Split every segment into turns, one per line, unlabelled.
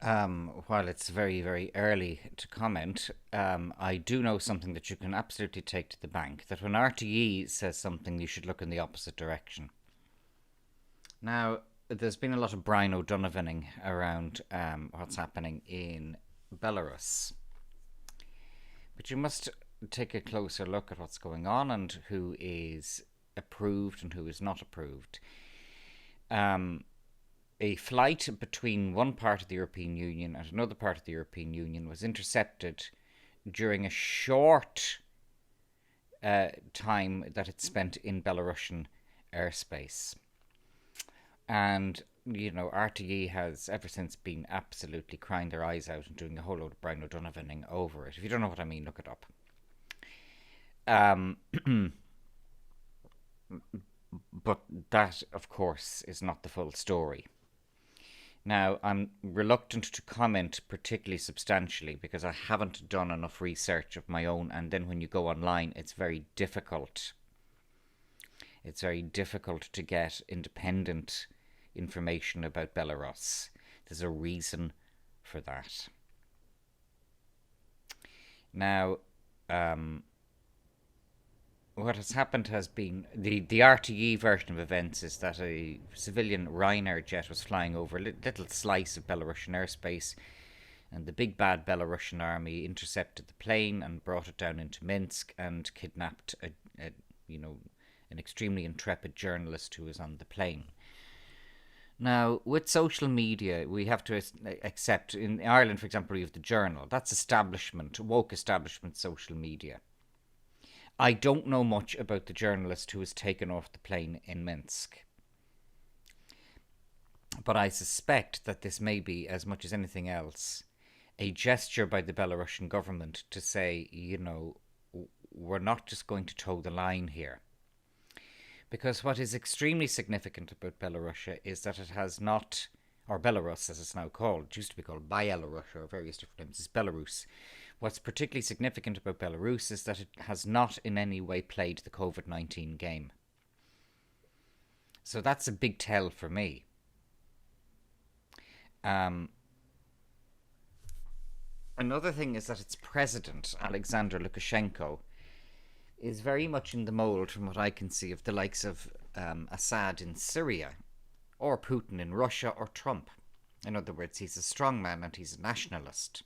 While it's very, very early to comment, I do know something that you can absolutely take to the bank, that when RTE says something, you should look in the opposite direction. Now, there's been a lot of Brian O'Donovaning around what's happening in Belarus, but you must take a closer look at what's going on and who is approved and who is not approved. Um, a flight between one part of the European Union and another part of the European Union was intercepted during a short time that it spent in Belarusian airspace. And, RTE has ever since been absolutely crying their eyes out and doing a whole load of Brian O'Donovaning over it. If you don't know what I mean, look it up. Um, but that, of course, is not the full story. Now, I'm reluctant to comment particularly substantially because I haven't done enough research of my own, and then when you go online, it's very difficult. It's very difficult to get independent information about Belarus. There's a reason for that. Now, what has happened has been the RTE version of events is that a civilian Ryanair jet was flying over a little slice of Belarusian airspace, and the big bad Belarusian army intercepted the plane and brought it down into Minsk and kidnapped an extremely intrepid journalist who was on the plane. Now, with social media, we have to accept, in Ireland, for example, we have the Journal. That's establishment, woke establishment social media. I don't know much about the journalist who was taken off the plane in Minsk. But I suspect that this may be, as much as anything else, a gesture by the Belarusian government to say, we're not just going to toe the line here. Because what is extremely significant about Belarus is that it has not, or Belarus as it's now called, it used to be called Belarus or various different names, it's Belarus. What's particularly significant about Belarus is that it has not in any way played the COVID-19 game. So that's a big tell for me. Another thing is that its president, Alexander Lukashenko, is very much in the mould, from what I can see, of the likes of Assad in Syria, or Putin in Russia, or Trump. In other words, he's a strongman and he's a nationalist.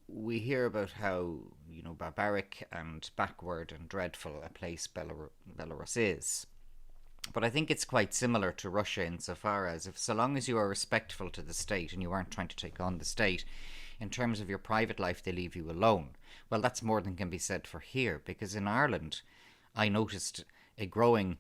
We hear about how, barbaric and backward and dreadful a place Belarus is. But I think it's quite similar to Russia insofar as, so long as you are respectful to the state and you aren't trying to take on the state, in terms of your private life, they leave you alone. Well, that's more than can be said for here, because in Ireland, I noticed a growing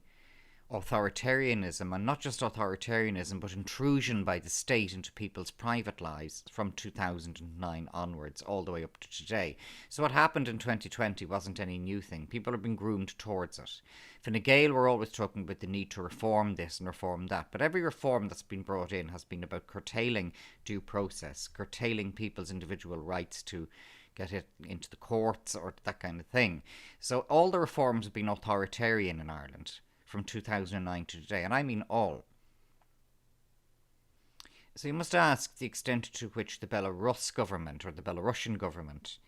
authoritarianism, and not just authoritarianism, but intrusion by the state into people's private lives from 2009 onwards, all the way up to today. So what happened in 2020 wasn't any new thing. People have been groomed towards it. Fine Gael were always talking about the need to reform this and reform that, but every reform that's been brought in has been about curtailing due process, curtailing people's individual rights to get it into the courts or that kind of thing. So all the reforms have been authoritarian in Ireland from 2009 to today, and I mean all. So you must ask the extent to which the Belarus government or the Belarusian government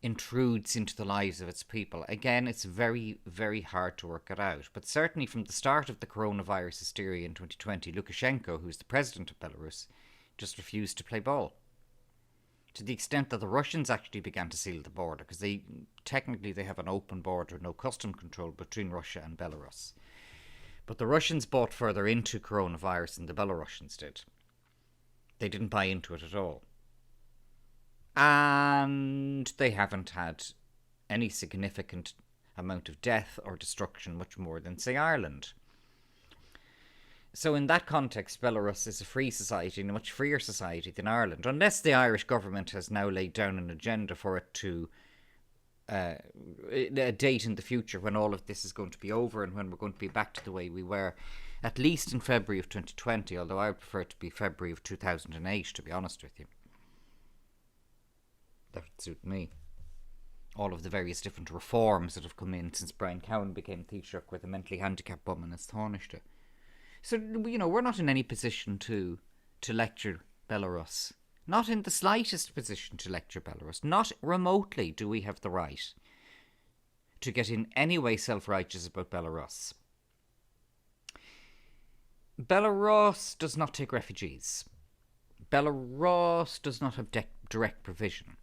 intrudes into the lives of its people. Again, it's very, very hard to work it out. But certainly from the start of the coronavirus hysteria in 2020, Lukashenko, who's the president of Belarus, just refused to play ball. To the extent that the Russians actually began to seal the border, because they have an open border, no custom control between Russia and Belarus. But the Russians bought further into coronavirus than the Belarusians did. They didn't buy into it at all. And they haven't had any significant amount of death or destruction, much more than, say, Ireland. So in that context, Belarus is a free society, and a much freer society than Ireland, unless the Irish government has now laid down an agenda for it to a date in the future when all of this is going to be over and when we're going to be back to the way we were, at least in February of 2020, although I would prefer it to be February of 2008, to be honest with you. That would suit me. All of the various different reforms that have come in since Brian Cowan became Taoiseach, where the mentally handicapped woman is tarnished. So, we're not in any position to lecture Belarus. Not in the slightest position to lecture Belarus. Not remotely do we have the right to get in any way self-righteous about Belarus. Belarus does not take refugees. Belarus does not have direct provision.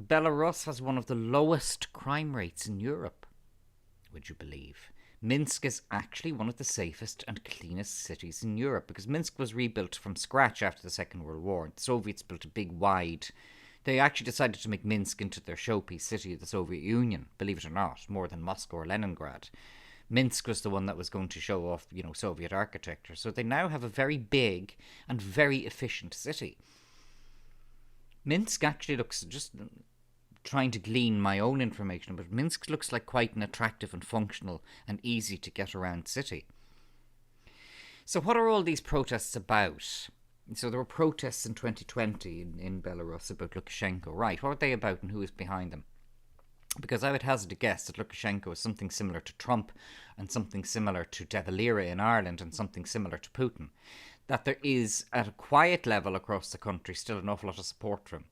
Belarus has one of the lowest crime rates in Europe, would you believe? Minsk is actually one of the safest and cleanest cities in Europe, because Minsk was rebuilt from scratch after the Second World War. The Soviets built a big, wide... They actually decided to make Minsk into their showpiece city of the Soviet Union, believe it or not, more than Moscow or Leningrad. Minsk was the one that was going to show off, Soviet architecture. So they now have a very big and very efficient city. Minsk actually looks, just trying to glean my own information, but Minsk looks like quite an attractive and functional and easy to get around city. So what are all these protests about? So there were protests in 2020 in Belarus about Lukashenko. Right, what are they about and who is behind them? Because I would hazard a guess that Lukashenko is something similar to Trump and something similar to De Valera in Ireland and something similar to Putin. That there is, at a quiet level across the country, still an awful lot of support for him.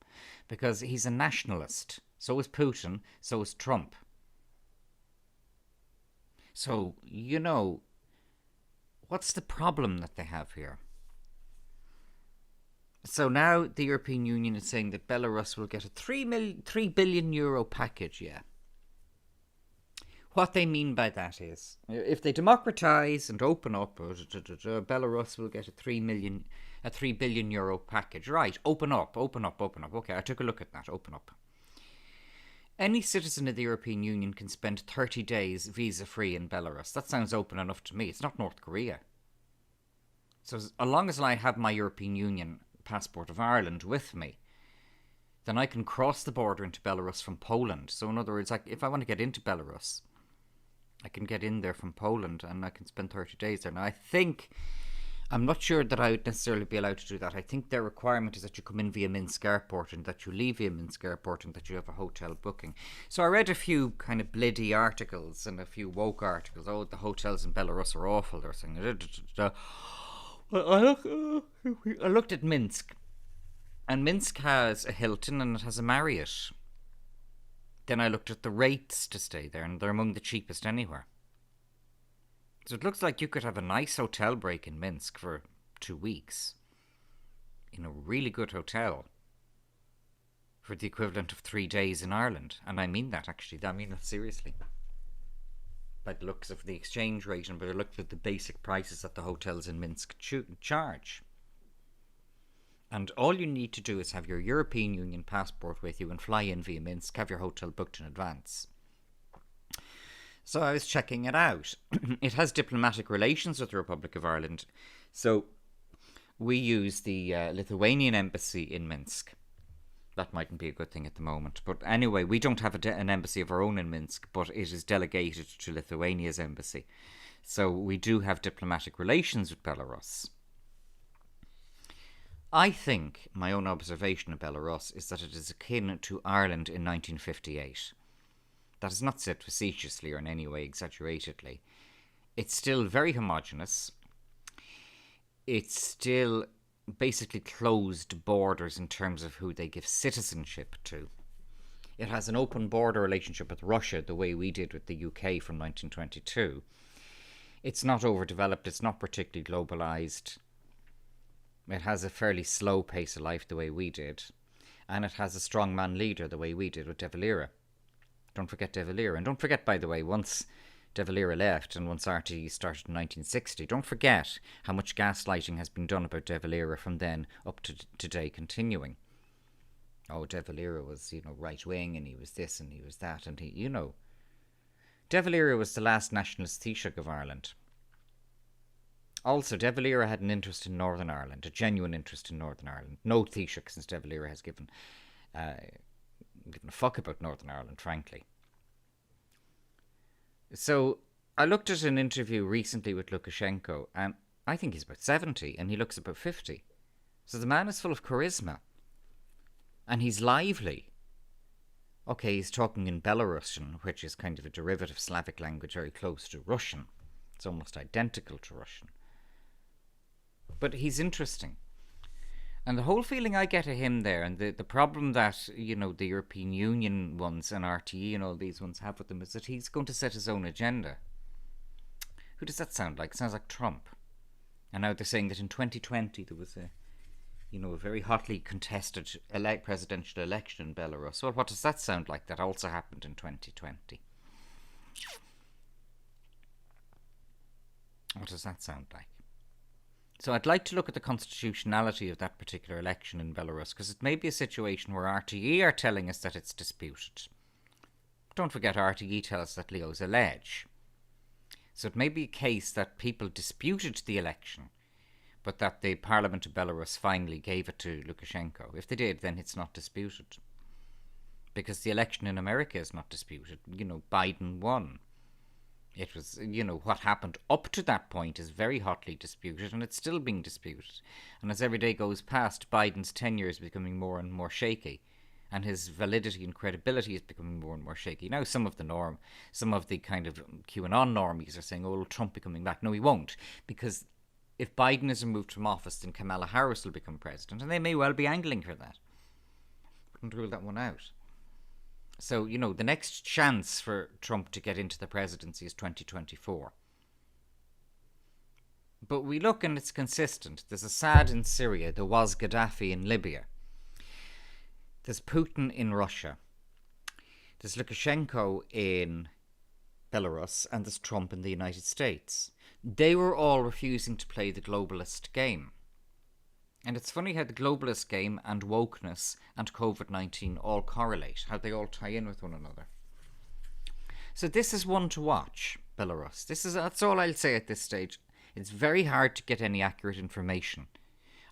Because he's a nationalist. So is Putin, so is Trump. So, what's the problem that they have here? So now the European Union is saying that Belarus will get a €3 billion package, yeah. What they mean by that is, if they democratise and open up, Belarus will get a €3 billion package. Right, open up. Okay, I took a look at that, open up. Any citizen of the European Union can spend 30 days visa-free in Belarus. That sounds open enough to me. It's not North Korea. So as long as I have my European Union passport of Ireland with me, then I can cross the border into Belarus from Poland. So in other words, if I want to get into Belarus, I can get in there from Poland and I can spend 30 days there. Now I'm not sure that I would necessarily be allowed to do that. I think their requirement is that you come in via Minsk Airport and that you leave via Minsk Airport and that you have a hotel booking. So I read a few kind of bliddy articles and a few woke articles. Oh, the hotels in Belarus are awful. They're saying... I looked at Minsk, and Minsk has a Hilton and it has a Marriott. Then I looked at the rates to stay there, and they're among the cheapest anywhere. So it looks like you could have a nice hotel break in Minsk for 2 weeks in a really good hotel for the equivalent of 3 days in Ireland. And I mean that, actually. I mean that seriously. By the looks of the exchange rate and by the looks of the basic prices that the hotels in Minsk charge. And all you need to do is have your European Union passport with you and fly in via Minsk, have your hotel booked in advance. So I was checking it out. It has diplomatic relations with the Republic of Ireland. So we use the Lithuanian embassy in Minsk. That mightn't be a good thing at the moment. But anyway, we don't have an embassy of our own in Minsk, but it is delegated to Lithuania's embassy. So we do have diplomatic relations with Belarus. I think my own observation of Belarus is that it is akin to Ireland in 1958. That is not said facetiously or in any way exaggeratedly. It's still very homogenous. It's still basically closed borders in terms of who they give citizenship to. It has an open border relationship with Russia the way we did with the UK from 1922. It's not overdeveloped, it's not particularly globalised. It has a fairly slow pace of life the way we did. And it has a strongman leader the way we did with De Valera. Don't forget De Valera. And don't forget, by the way, once De Valera left and once RTE started in 1960, don't forget how much gaslighting has been done about De Valera from then up to today continuing. Oh, De Valera was, right-wing and he was this and he was that and he, De Valera was the last nationalist Taoiseach of Ireland. Also, De Valera had an interest in Northern Ireland, a genuine interest in Northern Ireland. No Taoiseach since De Valera has given a fuck about Northern Ireland, frankly. So I looked at an interview recently with Lukashenko, and I think he's about 70, and he looks about 50. So the man is full of charisma, and he's lively. Okay, he's talking in Belarusian, which is kind of a derivative Slavic language very close to Russian. It's almost identical to Russian. But he's interesting. And the whole feeling I get of him there, and the problem that, the European Union ones and RTE and all these ones have with him, is that he's going to set his own agenda. Who does that sound like? It sounds like Trump. And now they're saying that in 2020 there was a very hotly contested presidential election in Belarus. Well, what does that sound like? That also happened in 2020. What does that sound like? So I'd like to look at the constitutionality of that particular election in Belarus, because it may be a situation where RTE are telling us that it's disputed. Don't forget, RTE tells us that Leo's alleged. So it may be a case that people disputed the election, but that the Parliament of Belarus finally gave it to Lukashenko. If they did, then it's not disputed. Because the election in America is not disputed. Biden won. It was, what happened up to that point is very hotly disputed, and it's still being disputed. And as every day goes past, Biden's tenure is becoming more and more shaky, and his validity and credibility is becoming more and more shaky. Now, some of the kind of QAnon normies are saying, will Trump be coming back? No, he won't, because if Biden is removed from office, then Kamala Harris will become president, and they may well be angling for that. Wouldn't rule that one out. So, the next chance for Trump to get into the presidency is 2024. But we look and it's consistent. There's Assad in Syria. There was Gaddafi in Libya. There's Putin in Russia. There's Lukashenko in Belarus. And there's Trump in the United States. They were all refusing to play the globalist game. And it's funny how the globalist game and wokeness and COVID-19 all correlate, how they all tie in with one another. So this is one to watch, Belarus. That's all I'll say at this stage. It's very hard to get any accurate information.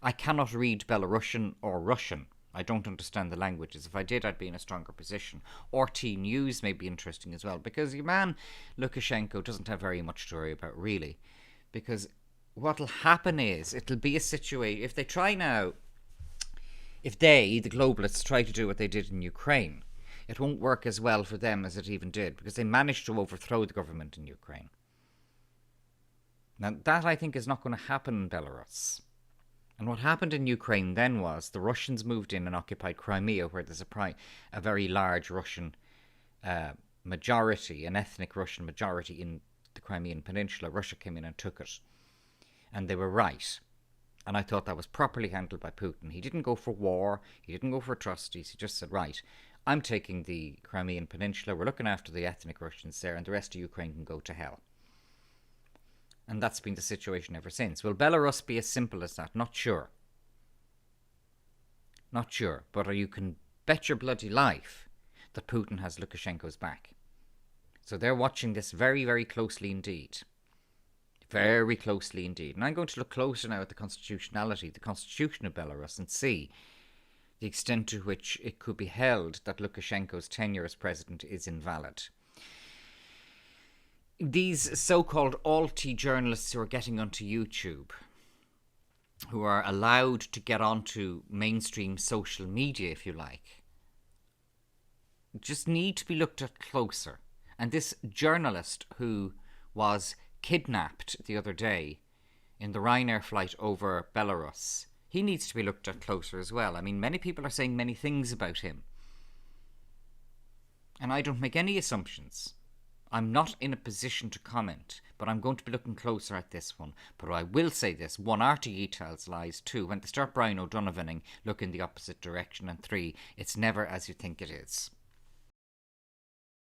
I cannot read Belarusian or Russian. I don't understand the languages. If I did, I'd be in a stronger position. RT News may be interesting as well, because your man Lukashenko doesn't have very much to worry about, really. Because what'll happen is, it'll be a situation, if they, the globalists, try to do what they did in Ukraine, it won't work as well for them as it even did, because they managed to overthrow the government in Ukraine. Now, that, I think, is not going to happen in Belarus. And what happened in Ukraine then was the Russians moved in and occupied Crimea, where there's a very large Russian majority, an ethnic Russian majority in the Crimean Peninsula. Russia came in and took it. And they were right. And I thought that was properly handled by Putin. He didn't go for war. He didn't go for atrocities. He just said, right, I'm taking the Crimean Peninsula. We're looking after the ethnic Russians there, and the rest of Ukraine can go to hell. And that's been the situation ever since. Will Belarus be as simple as that? Not sure. Not sure. But you can bet your bloody life that Putin has Lukashenko's back. So they're watching this very, very closely indeed. Very closely indeed. And I'm going to look closer now at the constitutionality, the constitution of Belarus, and see the extent to which it could be held that Lukashenko's tenure as president is invalid. These so-called alt journalists who are getting onto YouTube, who are allowed to get onto mainstream social media, if you like, just need to be looked at closer. And this journalist who was kidnapped the other day in the Ryanair flight over Belarus, he needs to be looked at closer as well. I mean, many people are saying many things about him. And I don't make any assumptions. I'm not in a position to comment, but I'm going to be looking closer at this one. But I will say this: 1, RTE tells lies. 2, when they start Brian O'Donovaning, look in the opposite direction. And 3, it's never as you think it is.